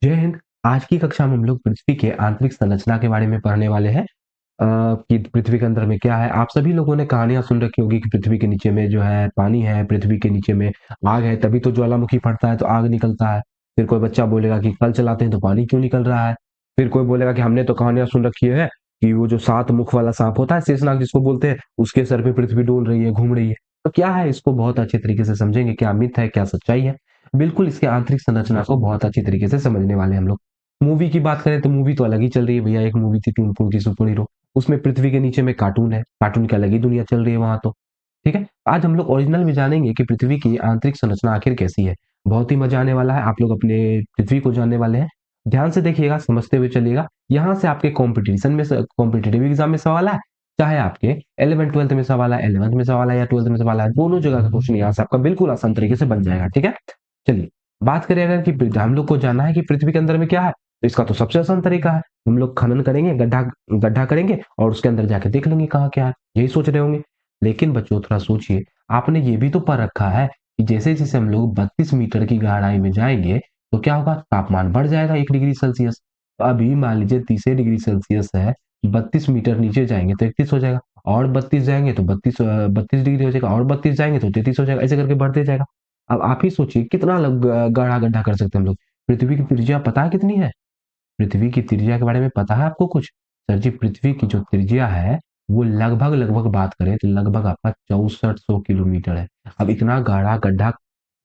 जय हिंद। आज की कक्षा में हम लोग पृथ्वी के आंतरिक संरचना के बारे में पढ़ने वाले हैं। कि पृथ्वी के अंदर में क्या है। आप सभी लोगों ने कहानियां सुन रखी होगी कि पृथ्वी के नीचे में जो है पानी है, पृथ्वी के नीचे में आग है, तभी तो ज्वालामुखी फटता है तो आग निकलता है। फिर कोई बच्चा बोलेगा कि कल चलाते हैं तो पानी क्यों निकल रहा है। फिर कोई बोलेगा कि हमने तो कहानियां सुन रखी है कि वो जो 7 मुख वाला सांप होता है, शेषनाग जिसको बोलते हैं, उसके सर पे पृथ्वी डोल रही है, घूम रही है। तो क्या है, इसको बहुत अच्छे तरीके से समझेंगे, क्या मिथ है क्या सच्चाई है। बिल्कुल इसके आंतरिक संरचना को बहुत अच्छी तरीके से समझने वाले हैं हम लोग। मूवी की बात करें तो मूवी तो अलग ही चल रही है भैया। एक मूवी थी टूनफून की सुपर हीरो, उसमें पृथ्वी के नीचे में कार्टून है, कार्टून की अलग ही दुनिया चल रही है वहां तो। ठीक है, आज हम लोग ओरिजिनल में जानेंगे कि पृथ्वी की आंतरिक संरचना आखिर कैसी है। बहुत ही मजा आने वाला है, आप लोग अपने पृथ्वी को जानने वाले हैं। ध्यान से देखिएगा, समझते हुए चलिएगा। यहाँ से आपके कॉम्पिटिशन में, कॉम्पिटेटिव एग्जाम में सवाल है, चाहे आपके 11th 12th में सवाल है, 11th में सवाल है या 12th में सवाल है, दोनों जगह का क्वेश्चन यहाँ से आपका बिल्कुल आसान तरीके से बन जाएगा। ठीक है, चलिए बात करें अगर कि हम लोग को जानना है कि पृथ्वी के अंदर में क्या है, तो इसका तो सबसे आसान तरीका है, हम लोग खनन करेंगे, गड्ढा गड्ढा करेंगे और उसके अंदर जाके देख लेंगे कहाँ क्या है। यही सोच रहे होंगे। लेकिन बच्चों थोड़ा सोचिए, आपने ये भी तो पढ़ रखा है कि जैसे जैसे हम लोग 32 मीटर की गहराई में जाएंगे तो क्या होगा, तापमान बढ़ जाएगा 1 डिग्री सेल्सियस। तो अभी मान लीजिए 30 डिग्री सेल्सियस है, 32 मीटर नीचे जाएंगे तो 31 हो जाएगा, और 32 जाएंगे तो 32 डिग्री हो जाएगा, और 32 जाएंगे तो 33 हो जाएगा, ऐसे करके बढ़ते जाएगा। अब आप ही सोचिए कितना गहरा गड्ढा कर सकते हैं हम लोग। पृथ्वी की त्रिज्या पता है कितनी है? पृथ्वी की त्रिज्या के बारे में पता है आपको कुछ? सर जी, पृथ्वी की जो त्रिज्या है वो लगभग लगभग बात करें तो लगभग आपका 6400 किलोमीटर है। अब इतना गाढ़ा गड्ढा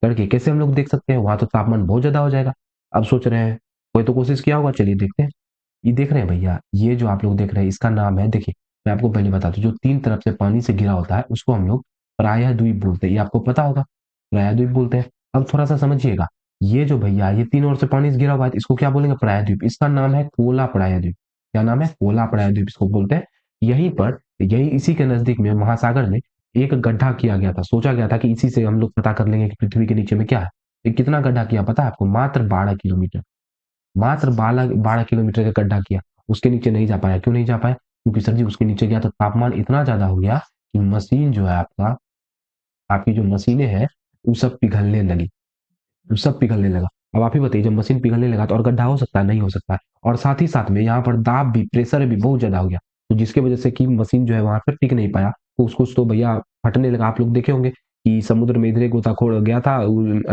करके कैसे हम लोग देख सकते हैं? वहां तो तापमान बहुत ज्यादा हो जाएगा। अब सोच रहे हैं, कोई तो कोशिश किया होगा, चलिए देखते हैं। ये देख रहे हैं भैया, ये जो आप लोग देख रहे हैं इसका नाम है, देखिए मैं आपको पहले बता दूं, जो 3 तरफ से पानी से घिरा होता है उसको हम लोग प्रायः द्वीप बोलते हैं। ये आपको पता होगा, प्रायः द्वीप बोलते हैं। अब थोड़ा सा समझिएगा, ये जो भैया ये तीन ओर से पानी से घिरा हुआ है, इसको क्या बोलेंगे? प्रायद्वीप। इसका नाम है कोला प्रायद्वीप। क्या नाम है? कोला प्रायद्वीप इसको बोलते हैं। यहीं पर, यही इसी के नजदीक में महासागर में एक गड्ढा किया गया था। सोचा गया था कि इसी से हम लोग पता कर लेंगे कि पृथ्वी के नीचे में क्या है। ये कितना गड्ढा किया पता है आपको? मात्र 12 किलोमीटर। मात्र 12 12 किलोमीटर का गड्ढा किया। उसके नीचे नहीं जा पाया। क्यों नहीं जा पाया? क्योंकि सर जी उसके नीचे गया तो तापमान इतना ज्यादा हो गया कि मशीन जो है आपका, आपकी जो मशीनें हैं वो सब पिघलने लगी, वो सब पिघलने लगा। अब आप ही बताइए, जब मशीन पिघलने लगा तो और गड्ढा हो सकता है? नहीं हो सकता है। और साथ ही साथ में यहाँ पर दाब भी, प्रेशर भी बहुत ज्यादा हो गया, तो जिसकी वजह से कि मशीन जो है वहां पर टिक नहीं पाया। तो उसको तो भैया फटने लगा। आप लोग देखे होंगे कि समुद्र में इधर एक गोताखोर गया था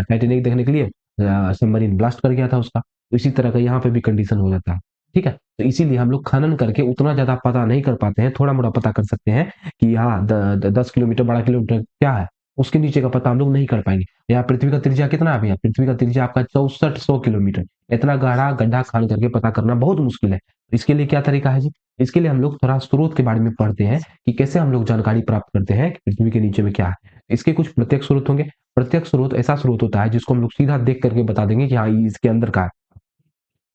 टाइटेनिक देखने के लिए, सबमरीन ब्लास्ट कर गया था उसका। तो इसी तरह का यहाँ पे भी कंडीशन हो जाता है। ठीक है, तो इसीलिए हम लोग खनन करके उतना ज्यादा पता नहीं कर पाते हैं, थोड़ा मोड़ा पता कर सकते हैं कि हाँ 10 किलोमीटर 12 किलोमीटर क्या है, उसके नीचे का पता हम लोग नहीं कर पाएंगे। यहाँ पृथ्वी का त्रिज्या कितना है भैया? पृथ्वी का त्रिज्या आपका 6400 किलोमीटर। इतना गाढ़ा गड्ढा खान करके पता करना बहुत मुश्किल है। इसके लिए क्या तरीका है जी? इसके लिए हम लोग थोड़ा स्रोत के बारे में पढ़ते हैं कि कैसे हम लोग जानकारी प्राप्त करते हैं कि पृथ्वी के नीचे में क्या है। इसके कुछ प्रत्यक्ष स्रोत होंगे। प्रत्यक्ष स्रोत ऐसा स्रोत होता है जिसको हम लोग सीधा देख करके बता देंगे कि हाँ ये इसके अंदर का है।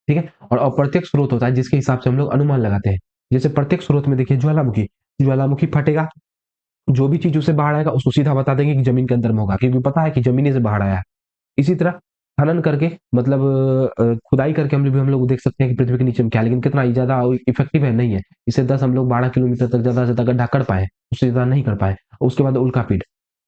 ठीक है, और अप्रत्यक्ष स्रोत होता है जिसके हिसाब से हम लोग अनुमान लगाते हैं। जैसे प्रत्यक्ष स्रोत में देखिए ज्वालामुखी, ज्वालामुखी फटेगा, जो भी चीज उसे बाहर आएगा उसको सीधा बता देंगे कि जमीन के अंदर में होगा, क्योंकि पता है कि जमीनी से बाहर आया है। इसी तरह खनन करके, मतलब खुदाई करके हम लोग देख सकते हैं कि पृथ्वी के नीचे में क्या है, लेकिन कितना ज्यादा इफेक्टिव है नहीं है। इसे 10 हम लोग 12 किलोमीटर तक ज्यादा से ज्यादा गड्ढा कर पाए, उससे ज्यादा नहीं कर पाए। उसके बाद उल्कापिंड।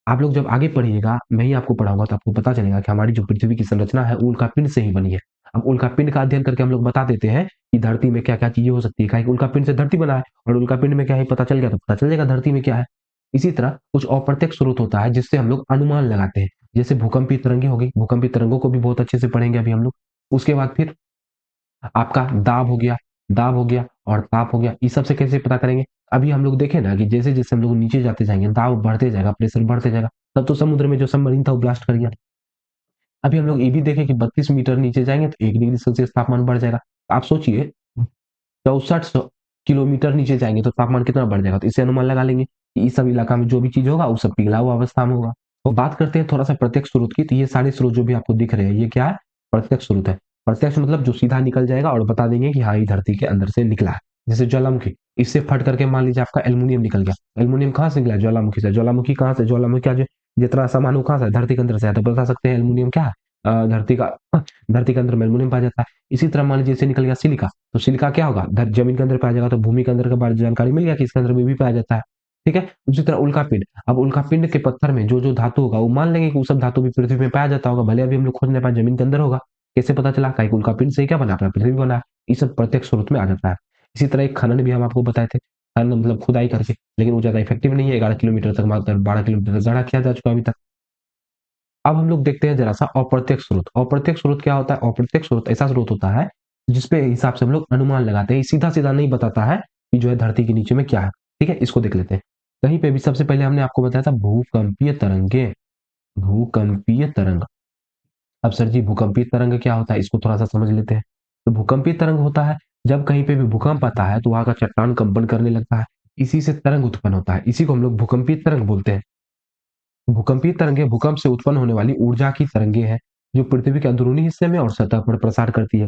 आप लोग जब आगे पढ़िएगा, मैं ही आपको पढ़ाऊंगा तो आपको पता चलेगा कि हमारी जो पृथ्वी की संरचना है वो उल्कापिंड से ही बनी है। अब उल्कापिंड का अध्ययन करके हम लोग बता देते हैं कि धरती में क्या क्या चीजें हो सकती है, काहे कि उल्कापिंड से धरती बना है, और उल्कापिंड में क्या है पता चल गया तो पता चल जाएगा धरती में क्या है। इसी तरह कुछ अप्रत्यक्ष स्रोत होता है जिससे हम लोग अनुमान लगाते हैं। जैसे भूकंपीय तरंगे हो गई, भूकंपीय तरंगों को भी बहुत अच्छे से पढ़ेंगे अभी हम लोग। उसके बाद फिर आपका दाब हो गया, दाब हो गया और ताप हो गया। इस सब से कैसे पता करेंगे? अभी हम लोग देखें ना कि जैसे जैसे हम लोग नीचे जाते जाएंगे दाब बढ़ते जाएगा, प्रेशर बढ़ते जाएगा। तब तो समुद्र में जो सबमरीन था वो ब्लास्ट कर गया। अभी हम लोग ये भी देखें कि 32 मीटर नीचे जाएंगे तो 1 डिग्री सेल्सियस तापमान बढ़ जाएगा। आप सोचिए, 6400 किलोमीटर नीचे जाएंगे तो तापमान कितना बढ़ जाएगा, तो इससे अनुमान लगा लेंगे कि इस सब इलाका में जो भी चीज होगा वो सब पिघला हुआ अवस्था में होगा। तो बात करते हैं थोड़ा सा प्रत्यक्ष स्रोत की। तो ये सारे स्रोत जो भी आपको दिख रहे हैं ये क्या है? प्रत्यक्ष स्रोत है। प्रत्यक्ष मतलब जो सीधा निकल जाएगा और बता देंगे कि हाँ ये धरती के अंदर से निकला है। जैसे ज्वालामुखी, इससे फट करके मान लीजिए आपका एल्यूमिनियम निकल गया। एल्यूमिनियम कहाँ से निकला? ज्वालामुखी से। ज्वालामुखी कहाँ से? ज्वालामुखी का जो जितना सामान वो कहाँ से? धरती के अंदर से है। तो बता सकते हैं एल्यूमिनियम क्या है? धरती का, धरती के अंदर में एल्यूमिनियम पाया जाता है। इसी तरह मान लीजिए जैसे निकल गया सिलिका, तो सिलिका क्या होगा? जमीन के अंदर पाया जाएगा। तो भूमि के अंदर के बारे में जानकारी मिल गया कि इसके अंदर में भी पाया जाता है। ठीक है, उसी तरह उल्कापिंड। अब उल्कापिंड के पत्थर में जो जो धातु होगा वो मान लेंगे कि वो सब धातु भी पृथ्वी में पाया जाता होगा, भले अभी हम लोग खोज नहीं पाए, जमीन के अंदर होगा। कैसे पता चला? काहे कि उल्कापिंड से ही क्या बना? अपना पृथ्वी बना। ये सब प्रत्यक्ष स्रोत में आ जाता है। इसी तरह एक खनन भी हम आपको बताए थे। खनन मतलब खुदाई करके, लेकिन वो ज़्यादा इफेक्टिव नहीं है। 11 किलोमीटर तक मात्र 12 किलोमीटर तक गाढ़ा किया जा चुका है अभी तक। अब हम लोग देखते हैं जरा-सा अप्रत्यक्ष स्रोत। अप्रत्यक्ष स्रोत क्या होता है? अप्रत्यक्ष स्रोत ऐसा स्रोत होता है, जिसपे हिसाब से हम लोग अनुमान लगाते हैं। सीधा-सीधा नहीं बताता है कि जो है धरती के नीचे में क्या है। ठीक है? इसको देख लेते हैं। कहीं पे भी सबसे पहले हमने आपको बताया था भूकंपीय तरंगें, भूकंपीय तरंग। अब सर जी भूकंपीय तरंग क्या होता है? इसको थोड़ा-सा समझ लेते हैं। तो भूकंपीय तरंग होता है, जब कहीं पे भी भूकंप आता है, तो वहाँ का चट्टान कंपन करने लगता है। इसी से तरंग उत्पन्न होता है। इसी को हम लोग भूकंपीय तरंग बोलते हैं। भूकंपीय तरंगें भूकंप से उत्पन्न होने वाली ऊर्जा की तरंगें हैं, जो पृथ्वी के अंदरूनी हिस्से में और सतह पर प्रसार करती है।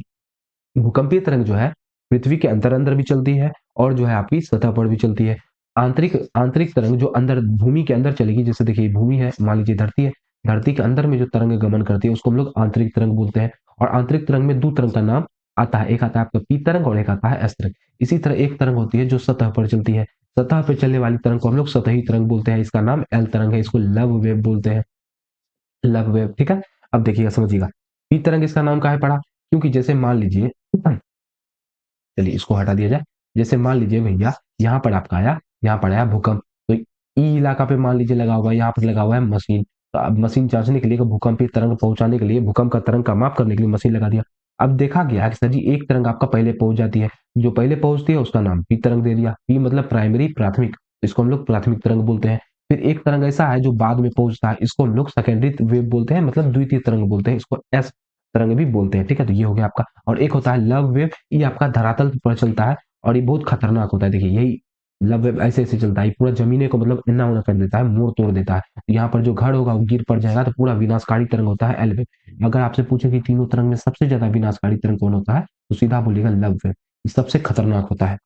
भूकंपीय तरंग जो है, पृथ्वी के अंदर-अंदर भी चलती है और जो है आपकी सतह पर भी चलती है। आंतरिक आंतरिक तरंग जो अंदर भूमि के अंदर चलेगी, जैसे देखिए भूमि है, मान लीजिए धरती है, धरती के अंदर में जो तरंग गमन करती है, उसको हम लोग आंतरिक तरंग बोलते हैं। और आंतरिक तरंग में 2 तरंग का नाम आता है, एक आता है आपका पी तरंग और एक आता है एस तरंग। इसी तरह एक तरंग होती है जो सतह पर चलती है, सतह पे चलने वाली तरंग को हम लोग सतही तरंग बोलते हैं, इसका नाम एल तरंग है, इसको लव वेव बोलते हैं। लव वेव, ठीक है? अब देखिएगा, समझिएगा। पी तरंग इसका नाम काहे पड़ा? क्योंकि जैसे मान लीजिए चलिए इसको हटा दिया जाए। जैसे मान लीजिए भैया यहाँ पर आपका आया, यहाँ पर आया भूकंप, तो ई इलाका पे मान लीजिए लगा हुआ है, यहाँ पर लगा हुआ है मशीन। तो अब मशीन जाँचने के लिए भूकंपीय तरंग पहुँचाने के लिए, भूकंप का तरंग का माप करने के लिए मशीन लगा दिया। अब देखा गया कि सर जी एक तरंग आपका पहले पहुँच जाती है, जो पहले पहुँचती है उसका नाम पी तरंग दे दिया। पी मतलब प्राइमरी, प्राथमिक, इसको हम लोग प्राथमिक तरंग बोलते हैं। फिर एक तरंग ऐसा है जो बाद में पहुँचता है, इसको हम लोग सेकेंडरी वेव बोलते हैं, मतलब द्वितीय तरंग बोलते हैं, इसको एस तरंग भी बोलते हैं, ठीक है? तो ये हो गया आपका। और एक होता है लव वेव, ये आपका धरातल पर चलता है और ये बहुत खतरनाक होता है। देखिए यही लव वेव ऐसे-ऐसे चलता है, ये पूरा ज़मीने को मतलब इन्ना-उन्ना कर देता है, मोड़-तोड़ देता है। यहाँ पर जो घर होगा वो गिर पड़ जाएगा, तो पूरा विनाशकारी तरंग होता है एल वेव। अगर आपसे पूछे कि तीनों तरंग में सबसे ज़्यादा विनाशकारी तरंग कौन होता है? तो सीधा बोलिएगा लव वेव, ये सबसे खतरनाक होता है।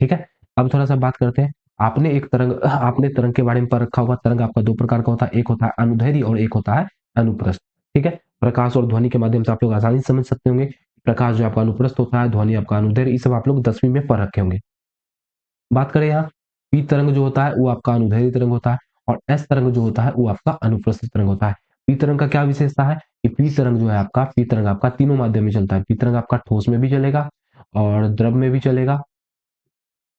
ठीक है? अब थोड़ा-सा बात करते हैं। आपने तरंग के बारे में पढ़ रखा होगा। तरंग आपका 2 प्रकार का होता है, एक होता है अनुदैर्ध्य और एक होता है अनुप्रस्थ। ठीक है? प्रकाश और ध्वनि के माध्यम से आप लोग आसानी से समझ सकते होंगे। प्रकाश जो आपका अनुप्रस्थ होता है, ध्वनि आपका अनुदैर्ध्य, ये सब आप लोग 10वीं में पढ़ रखे होंगे। बात करें यहाँ, पी तरंग जो होता है वो आपका अनुदैर्ध्य तरंग होता है और एस तरंग जो होता है वो आपका अनुप्रस्थ तरंग होता है। पी तरंग का क्या विशेषता है कि पी तरंग आपका तीनों माध्यम में चलता है। पी तरंग आपका ठोस में भी चलेगा और द्रव में भी चलेगा,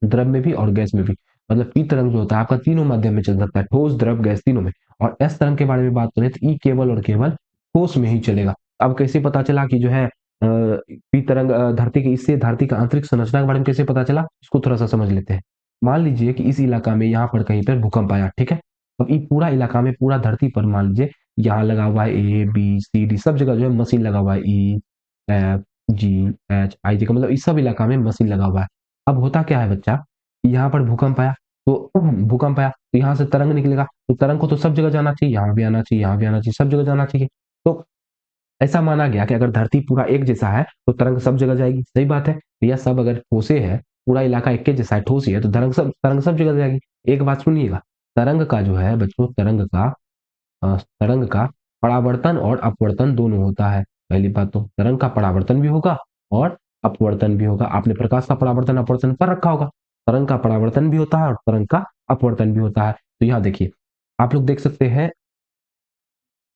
द्रव में भी और गैस में भी। मतलब पी तरंग जो होता है आपका तीनों माध्यम में चल सकता है, ठोस, द्रव, गैस तीनों में। और एस तरंग के बारे में बात करें तो ई केवल और केवल ठोस में ही चलेगा। अब कैसे पता चला कि जो है पी तरंग धरती के, इससे धरती का आंतरिक संरचना के बारे में कैसे पता चला? इसको थोड़ा-सा समझ लेते हैं। मान लीजिए कि इस इलाका में यहाँ पर कहीं पर भूकंप आया, ठीक है? अब ये पूरा इलाका में, पूरा धरती पर मान लीजिए यहाँ लगा हुआ है ए, बी, सी, डी, सब जगह जो है मशीन लगा हुआ है, ई, एफ, जी, एच, आई, जे का मतलब इस सब इलाका में मशीन लगा हुआ है। अब होता क्या है बच्चा, यहाँ पर भूकंप आया, तो यहाँ से तरंग निकलेगा, तो तरंग को तो सब जगह जाना चाहिए, यहाँ भी आना चाहिए, यहाँ भी आना चाहिए, सब जगह जाना चाहिए। तो ऐसा माना गया कि अगर धरती पूरा एक जैसा है, तो तरंग सब जगह जाएगी। सही बात है। भैया सब अगर ठोसे है, पूरा इलाका एक के जैसा है, ठोस ही है, तो तरंग सब जगह जाएगी। एक बात सुनिएगा, तरंग का जो है बच्चों, तरंग का परावर्तन और अपवर्तन दोनों होता है। पहली बात तो तरंग का परावर्तन भी होगा और अपवर्तन भी होगा। आपने प्रकाश का परावर्तन अपवर्तन पढ़ रखा होगा। तरंग का परावर्तन भी होता है और तरंग का अपवर्तन भी होता है। तो यहाँ देखिए, आप लोग देख सकते हैं,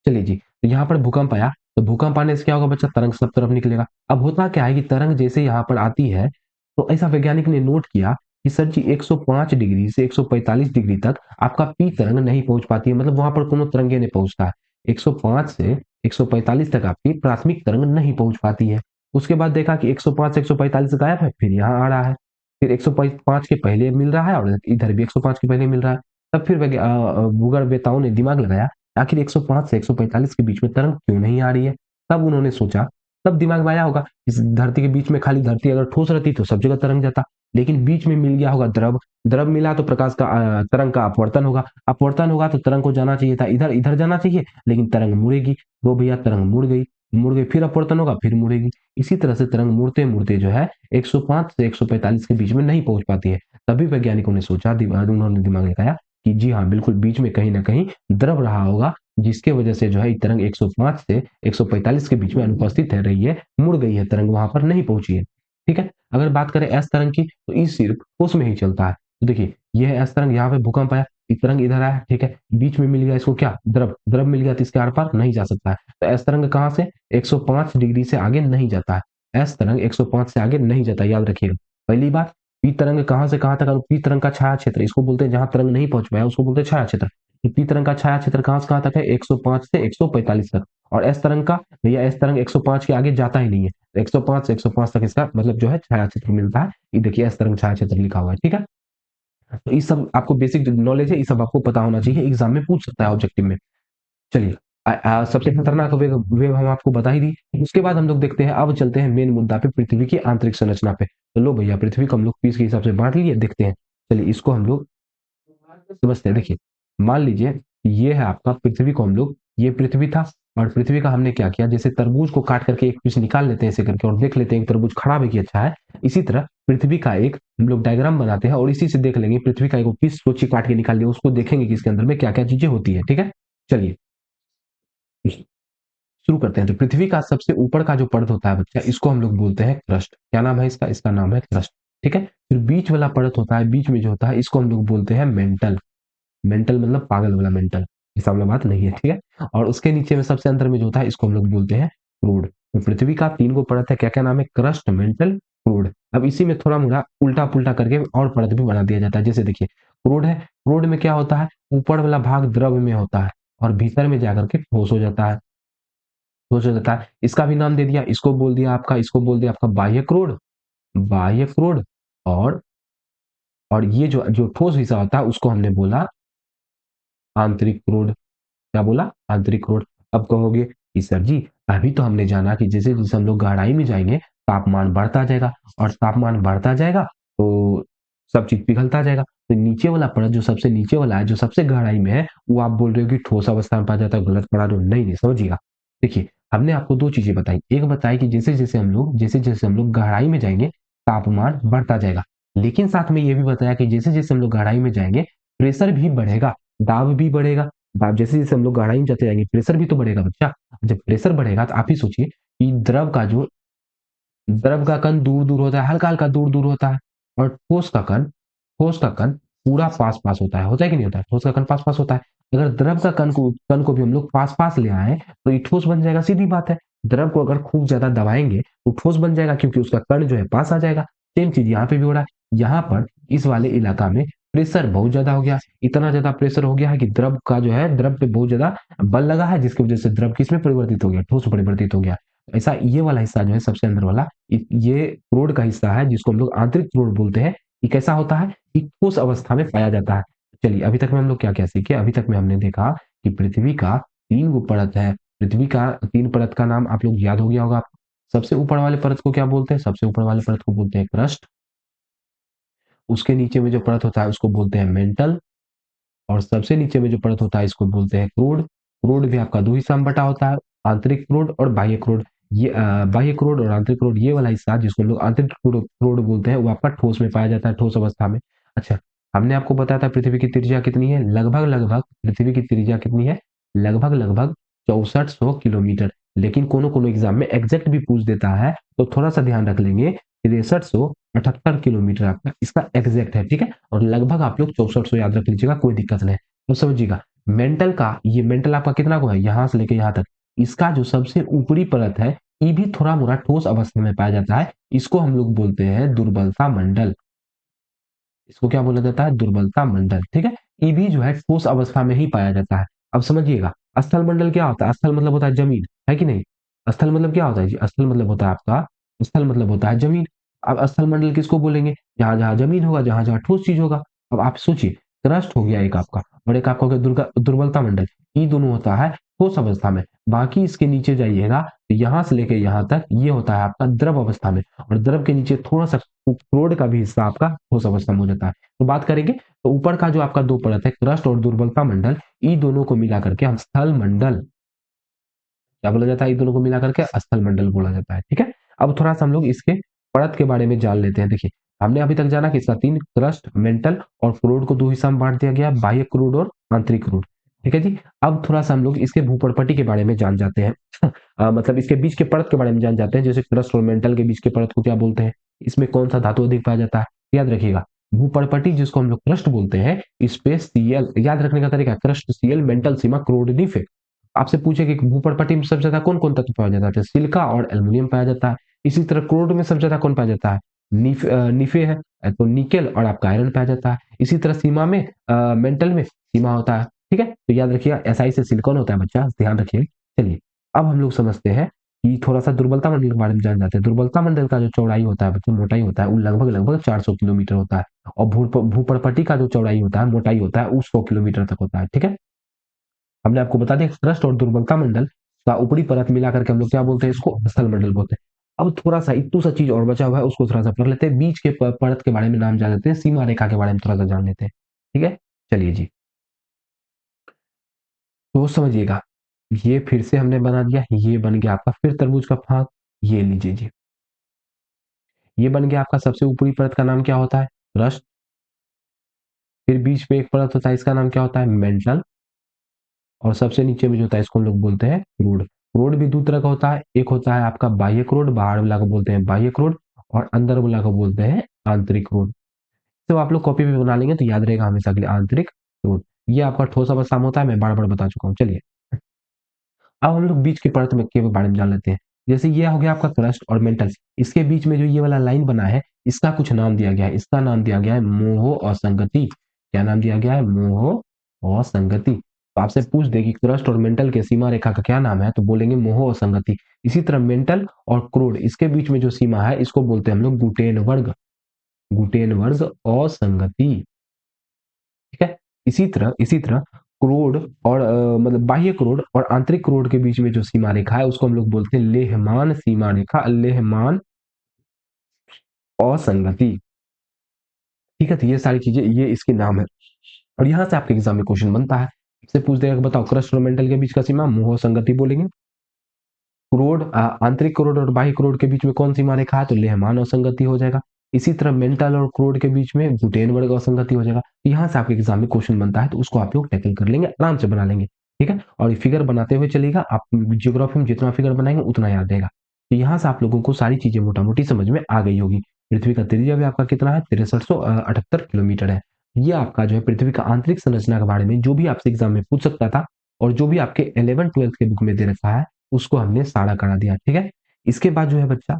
चलिए जी, तो यहाँ पर भूकंप आया, तो भूकंप आने से क्या होगा बच्चा? तरंग सब तरफ निकलेगा। अब होता क्या है कि तरंग जैसे यहाँ पर आती है, तो ऐसा वैज्ञानिक ने नोट किया कि सर जी 105 डिग्री से 145 डिग्री तक आपका पी तरंग नहीं पहुँच पाती है, मतलब वहाँ पर कोनो तरंगे नहीं पहुँचता है। 105 से 145 तक आपकी प्राथमिक तरंग नहीं पहुँच पाती है। उसके बाद देखा कि 105 से 145 गायब है, फिर यहाँ आ रहा है। फिर 105 के पहले मिल रहा है और इधर भी 105 के पहले मिल रहा है। तब फिर भूगोलवेत्ताओं ने दिमाग लगाया, आखिर 105 से 145 के बीच में तरंग क्यों नहीं आ रही है? तब उन्होंने सोचा, तब दिमाग में आया होगा, इस धरती के बीच में, खाली धरती अगर ठोस रहती तो सब जगह तरंग जाता, लेकिन बीच में मिल गया होगा द्रव, द्रव मिला तो तरंग का अपवर्तन होगा, अपवर्तन होगा तो तरंग को जाना चाहिए था इधर, इधर जाना चाहिए, लेकिन तरंग मुड़ेगी, तो भैया तरंग मुड़ गई, फिर अपवर्तन होगा, फिर मुड़ेगी। इसी तरह से तरंग मुड़ते-मुड़ते जो है 105 से 145 के बीच में नहीं पहुँच पाती है। तभी वैज्ञानिकों ने सोचा, उन्होंने दिमाग लगाया कि जी हाँ, बिल्कुल बीच में कहीं न कहीं द्रव रहा होगा, जिसके वजह से जो है ये तरंग 105 से 145 के बीच में अनुपस्थित है रही है, मुड़ गई है तरंग, वहाँ पर नहीं पहुँची है। ठीक है? अगर बात करें एस तरंग की, तो ये सिर्फ ठोस में ही चलता है। तो देखिए, ये है एस तरंग, यहाँ पे भूकंप आया, एक तरंग इधर आया, ठीक है, बीच में मिल गया इसको क्या, द्रव, द्रव मिल गया तो इसके आर पार नहीं जा सकता है। तो एस तरंग कहाँ से 105 डिग्री से आगे नहीं जाता है, एस तरंग 105 से आगे नहीं जाता, याद रखिएगा। पहली बात, पी तरंग कहाँ से कहाँ तक, पी तरंग का छाया क्षेत्र, इसको बोलते हैं जहां तरंग नहीं पहुंच पाया उसको बोलते हैं छाया क्षेत्र। पी तरंग का छाया क्षेत्र कहाँ से कहाँ तक है, 105 से 145 तक। और एस तरंग का, भैया एस तरंग 105 के आगे जाता ही नहीं है, 105 से 105 तक इसका मतलब जो है छाया क्षेत्र मिलता है। ये देखिए एस तरंग छाया क्षेत्र लिखा हुआ है, ठीक है। तो ये सब आपको बेसिक नॉलेज है, ये सब आपको पता होना चाहिए, एग्जाम में पूछ सकता है ऑब्जेक्टिव में। चलिए, सबसे खतरनाक वेव वेव हम आपको बता ही दी। उसके बाद हम लोग देखते हैं, अब चलते हैं मेन मुद्दा पे, पृथ्वी की आंतरिक संरचना पे। तो लो भैया, पृथ्वी को हम लोग पीस के हिसाब से बांट लिए, देखते हैं। चलिए इसको हम लोग समझते हैं। देखिए, मान लीजिए ये है आपका पृथ्वी को हम लोग, ये पृथ्वी था, और पृथ्वी का हमने क्या किया, जैसे तरबूज को काट करके एक पीस निकाल लेते हैं ऐसे करके और देख लेते हैं तरबूज खराब है कि अच्छा है, इसी तरह पृथ्वी का एक हम लोग डायग्राम बनाते हैं और इसी से देख लेंगे पृथ्वी का एक पीस सोची काट के निकाल लिया, उसको देखेंगे कि इसके अंदर में क्या क्या चीजें होती है, ठीक है। चलिए शुरू करते हैं। तो पृथ्वी का सबसे ऊपर का जो परत होता है बच्चा, इसको हम लोग बोलते हैं क्रस्ट। क्या नाम है इसका, इसका नाम है क्रस्ट, ठीक है। फिर बीच वाला परत होता है, बीच में जो होता है इसको हम लोग बोलते हैं मेंटल। मेंटल मतलब पागल वाला मेंटल, ऐसा वाला बात नहीं है, ठीक है। और उसके नीचे में सबसे अंदर में जो होता है इसको हम लोग बोलते हैं क्रूड। तो पृथ्वी का 3 गो परत है, क्या क्या नाम है, क्रस्ट, मेंटल, क्रूड। अब इसी में थोड़ा मोड़ा उल्टा पुल्टा करके और परत भी बना दिया जाता है। जैसे देखिए क्रूड है, क्रूड में क्या होता है, ऊपर वाला भाग द्रव में होता है और भीतर में जाकर के ठोस हो जाता है, ठोस हो जाता है। इसका भी नाम दे दिया, इसको बोल दिया आपका, इसको बोल दिया आपका बाह्य क्रूड, बाह्य क्रूड। और ये जो जो ठोस हिस्सा होता है उसको हमने बोला आंतरिक क्रूड। क्या बोला, आंतरिक क्रूड। अब कहोगे कि सर जी, अभी तो हमने जाना कि जैसे जैसे हम लोग गहराई में जाएंगे तापमान बढ़ता जाएगा, और तापमान बढ़ता जाएगा तो सब चीज पिघलता जाएगा। तो नीचे वाला परत जो सबसे नीचे वाला है, जो सबसे गहराई में है, वो आप बोल रहे हो कि ठोस अवस्था में पाया जाता है, गलत पढ़ा रहे हो। नहीं नहीं, समझिएगा। देखिए, हमने आपको दो चीजें बताई, एक बताई कि जैसे जैसे हम लोग गहराई में जाएंगे तापमान बढ़ता जाएगा, लेकिन साथ में ये भी बताया कि जैसे जैसे हम लोग गहराई में जाएंगे प्रेशर भी बढ़ेगा, दाब भी बढ़ेगा। दाब जैसे जैसे हम लोग गहराई में जाते जाएंगे प्रेशर भी तो बढ़ेगा बच्चा। जब प्रेशर बढ़ेगा तो आप ही सोचिए कि द्रव का कण दूर दूर होता है, हल्का हल्का दूर दूर होता है, और ठोस का कण पूरा पास पास होता है कि नहीं होता है, ठोस का कण पास पास होता है। अगर द्रव का कण को भी हम लोग पास पास ले आए तो ये ठोस बन जाएगा, सीधी बात है। द्रव को अगर खूब ज्यादा दबाएंगे तो ठोस बन जाएगा, क्योंकि उसका कण जो है पास आ जाएगा। सेम चीज यहाँ पे भी हो रहा है। यहाँ पर इस वाले इलाका में प्रेशर बहुत ज्यादा हो गया, इतना ज्यादा प्रेशर हो गया है कि द्रव का जो है, द्रव पे बहुत ज्यादा बल लगा है, जिसकी वजह से द्रव किसमें परिवर्तित हो गया, ठोस में परिवर्तित हो गया। ऐसा ये वाला हिस्सा जो है सबसे अंदर वाला, ये क्रोड का हिस्सा है जिसको हम लोग आंतरिक क्रोड बोलते हैं। ये कैसा होता है, ये ठोस अवस्था में पाया जाता है। चलिए, अभी तक में हम लोग क्या क्या सीखे, अभी तक में हमने देखा कि पृथ्वी का 3 गो परत है। पृथ्वी का 3 परत का नाम आप लोग याद हो गया होगा आपको। सबसे ऊपर वाले परत को क्या बोलते हैं, सबसे ऊपर वाले परत को बोलते हैं क्रस्ट। उसके नीचे में जो परत होता है उसको बोलते हैं मेंटल, और सबसे नीचे में जो परत होता है इसको बोलते हैं क्रूड। क्रूड भी आपका दो हिस्सा में बटा होता है, आंतरिक क्रूड और बाह्य क्रूड। ये बाह्य क्रूड और आंतरिक क्रूड, ये वाला हिस्सा जिसको हम लोग आंतरिक क्रूड बोलते हैं, वो आपका ठोस में पाया जाता है, ठोस अवस्था में। अच्छा, हमने आपको बताया था पृथ्वी की त्रिज्या कितनी है, लगभग लगभग पृथ्वी की त्रिज्या कितनी है, लगभग लगभग 6400 किलोमीटर। लेकिन कोनो कोनो एग्जाम में एग्जैक्ट भी पूछ देता है, तो थोड़ा सा ध्यान रख लेंगे, 6378 किलोमीटर आपका इसका एग्जैक्ट है, ठीक है। और लगभग आप लोग 6400 याद रख लीजिएगा, कोई दिक्कत नहीं। तो समझिएगा, मेंटल का, ये मेंटल आपका कितना को है, यहां से लेके यहां तक, इसका जो सबसे ऊपरी परत है, ये भी थोड़ा मोड़ा ठोस अवस्था में पाया जाता है। इसको हम लोग बोलते हैं दुर्बलता मंडल। इसको क्या बोला जाता है, दुर्बलता मंडल, ठीक है। ये भी जो है ठोस अवस्था में ही पाया जाता है। अब समझिएगा, स्थल मंडल क्या होता है, स्थल मतलब होता है जमीन, है कि नहीं। स्थल मतलब क्या होता है जी, स्थल मतलब होता है आपका, स्थल मतलब होता है जमीन। अब स्थल मंडल किसको बोलेंगे, जहां जहां जमीन होगा, जहां जहां ठोस चीज होगा। अब आप सोचिए, क्रस्ट हो गया एक आपका, और एक आपका हो गया दुर्बलता मंडल। ये दोनों होता है ठोस अवस्था में। बाकी इसके नीचे जाइएगा तो यहां से लेके यहां तक ये होता है आपका द्रव अवस्था में, और द्रव के नीचे थोड़ा सा क्रोड का भी हिस्सा आपका ठोस अवस्था में हो जाता है। तो बात करेंगे तो ऊपर का जो आपका दो परत है, क्रस्ट और दुर्बलता मंडल, इन दोनों को मिला करके हम स्थल मंडल, क्या बोला जाता है, इन दोनों को मिला करके स्थल मंडल बोला जाता है, ठीक है। अब थोड़ा सा हम लोग इसके परत के बारे में जान लेते हैं। देखिए, हमने अभी तक जाना कि इसका 3, क्रस्ट, मेंटल और क्रोड को 2 हिस्सा में बांट दिया गया, बाह्य क्रोड और आंतरिक क्रोड, ठीक है जी। अब थोड़ा सा हम लोग इसके भूपटपटी के बारे में जान जाते हैं। मतलब इसके बीच के परत के बारे में जान जाते हैं, जैसे क्रस्ट और मेंटल के बीच के परत को क्या बोलते हैं, इसमें कौन सा धातु अधिक पाया जाता है, याद रखिएगा। भूपर्पटी जिसको हम लोग क्रस्ट बोलते हैं, स्पेस सीएल, याद रखने का तरीका क्रस्ट सीएल मेंटल सीमा क्रोडनीफे। आपसे पूछे कि भूपर्पटी में सबसे ज्यादा कौन कौन तत्व पाया जाता है, सिलिका और एल्युमिनियम पाया जाता है। इसी तरह क्रोड में सबसे ज्यादा कौन पाया जाता है, निफे है, तो निकेल और आपका आयरन पाया जाता है। इसी तरह सीमा में मेंटल में सीमा होता है, ठीक है, तो याद रखिए एसआई से सिलिकॉन होता है बच्चा, ध्यान रखिए। चलिए अब हम लोग समझते हैं कि थोड़ा सा दुर्बलता मंडल के बारे में जान जाते हैं। दुर्बलता मंडल का जो चौड़ाई होता है बच्चे, मोटाई होता है, वो लगभग लगभग 400 किलोमीटर होता है। और भूपर्पटी का जो चौड़ाई होता है, मोटाई होता है, वो 100 किलोमीटर तक होता है, ठीक है। हमने आपको बता दिया क्रस्ट और दुर्बलता मंडल का ऊपरी परत मिला करके हम लोग क्या बोलते हैं, इसको स्थल मंडल बोलते हैं। अब थोड़ा सा इतू सा चीज और बचा हुआ है, उसको थोड़ा सा पढ़ लेते हैं। बीच के परत के बारे में नाम जान लेते हैं, सीमा रेखा के बारे में थोड़ा सा जान लेते हैं, ठीक है। चलिए जी, तो समझिएगा, ये फिर से हमने बना दिया, ये बन गया आपका फिर तरबूज का फांक। ये लीजिए जी, ये बन गया आपका सबसे ऊपरी परत का नाम क्या होता है, क्रस्ट। फिर बीच पे एक परत होता है, इसका नाम क्या होता है, मेंटल। और सबसे नीचे में जो होता है इसको हम लोग बोलते हैं क्रोड। क्रोड भी दो तरह का होता है, एक होता है आपका बाह्य क्रोड, बाहर वाला को बोलते हैं बाह्य क्रोड, और अंदर वाला को बोलते हैं आंतरिक क्रोड। तो आप लोग कॉपी भी बना लेंगे तो याद रहेगा हमेशा के लिए, आंतरिक क्रोड। ये आपका ठोस अवस्था में होता है, मैं बार बार बता चुका हूँ। चलिए अब हम लोग बीच की परत में के बारे में जान लेते हैं। जैसे ये हो गया आपका क्रस्ट और मेंटल, इसके बीच में जो ये वाला लाइन बना है, इसका कुछ नाम दिया गया है, इसका नाम दिया गया है मोह असंगति। क्या नाम दिया गया है, मोह असंगति। तो आपसे पूछ दे कि क्रस्ट और मेंटल के सीमा रेखा का क्या नाम है, तो बोलेंगे मोह असंगति। इसी तरह मेंटल और क्रोड, इसके बीच में जो सीमा है, इसको बोलते हैं हम लोग गुटेन वर्ग, गुटेन वर्ग असंगति, ठीक है। इसी तरह क्रोड और मतलब बाह्य क्रोड और आंतरिक क्रोड के बीच में जो सीमा रेखा है, उसको हम लोग बोलते हैं लेहमान सीमा रेखा, लेहमान असंगति, ठीक है। तो ये सारी चीजें, ये इसके नाम है। और यहां से आपके एग्जाम में क्वेश्चन बनता है, आपसे पूछ देगा कि बताओ क्रस्ट और मेंटल के बीच का सीमा मोह संगति बोलेंगे। क्रोड आंतरिक क्रोड और बाह्य क्रोड के बीच में कौन सीमा रेखा है, तो लेहमान असंगति हो जाएगा। इसी तरह मेंटल और क्रोड के बीच में गुटेनबर्ग असंगति हो जाएगा। यहाँ से आपके एग्जाम में क्वेश्चन बनता है, तो उसको आप लोग टैकल कर लेंगे, आराम से बना लेंगे, ठीक है। और फिगर बनाते हुए चलेगा, आप ज्योग्राफी में जितना फिगर बनाएंगे उतना याद रहेगा। तो यहाँ से आप लोगों को सारी चीजें मोटा मोटी समझ में आ गई होगी। पृथ्वी का त्रिज्या भी आपका कितना है, 6378 किलोमीटर है। ये आपका जो है पृथ्वी का आंतरिक संरचना के बारे में जो भी आपसे एग्जाम में पूछ सकता था, और जो भी आपके 11th-12th के बुक में दे रखा है, उसको हमने सारा करा दिया, ठीक है। इसके बाद जो है बच्चा,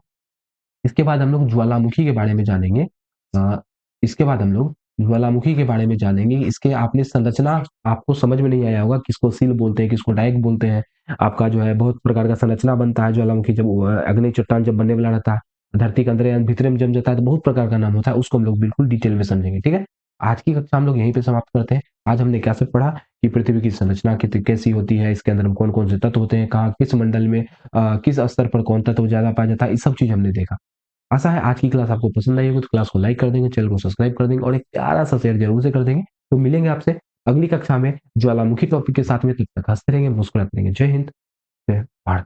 इसके बाद हम लोग ज्वालामुखी के बारे में जानेंगे। अ, इसके बाद हम लोग ज्वालामुखी के बारे में जानेंगे। इसके आपने संरचना आपको समझ में नहीं आया होगा, किसको सील बोलते हैं, किसको डायक बोलते हैं। आपका जो है बहुत प्रकार का संरचना बनता है ज्वालामुखी, जब अग्नि चट्टान जब बनने वाला रहता है, धरती के अंदर या भीतर में जम जाता है, तो बहुत प्रकार का नाम होता है, उसको हम लोग बिल्कुल डिटेल में समझेंगे, ठीक है। आज की कक्षा हम लोग यहीं पे समाप्त करते हैं। आज हमने क्या सब पढ़ा कि पृथ्वी की संरचना कैसी होती है, इसके अंदर कौन कौन से तत्व होते हैं, कहाँ किस मंडल में किस स्तर पर कौन तत्व ज्यादा पाया जाता है, ये सब चीज हमने देखा। आशा है आज की क्लास आपको पसंद आई होगी, तो क्लास को लाइक कर देंगे, चैनल को सब्सक्राइब कर देंगे, और एक प्यारा सा शेयर जरूर से कर देंगे। तो मिलेंगे आपसे अगली कक्षा में ज्वालामुखी टॉपिक के साथ में, तब तक हंसते रहेंगे, मुस्कुराते रहेंगे। जय हिंद, जय भारत।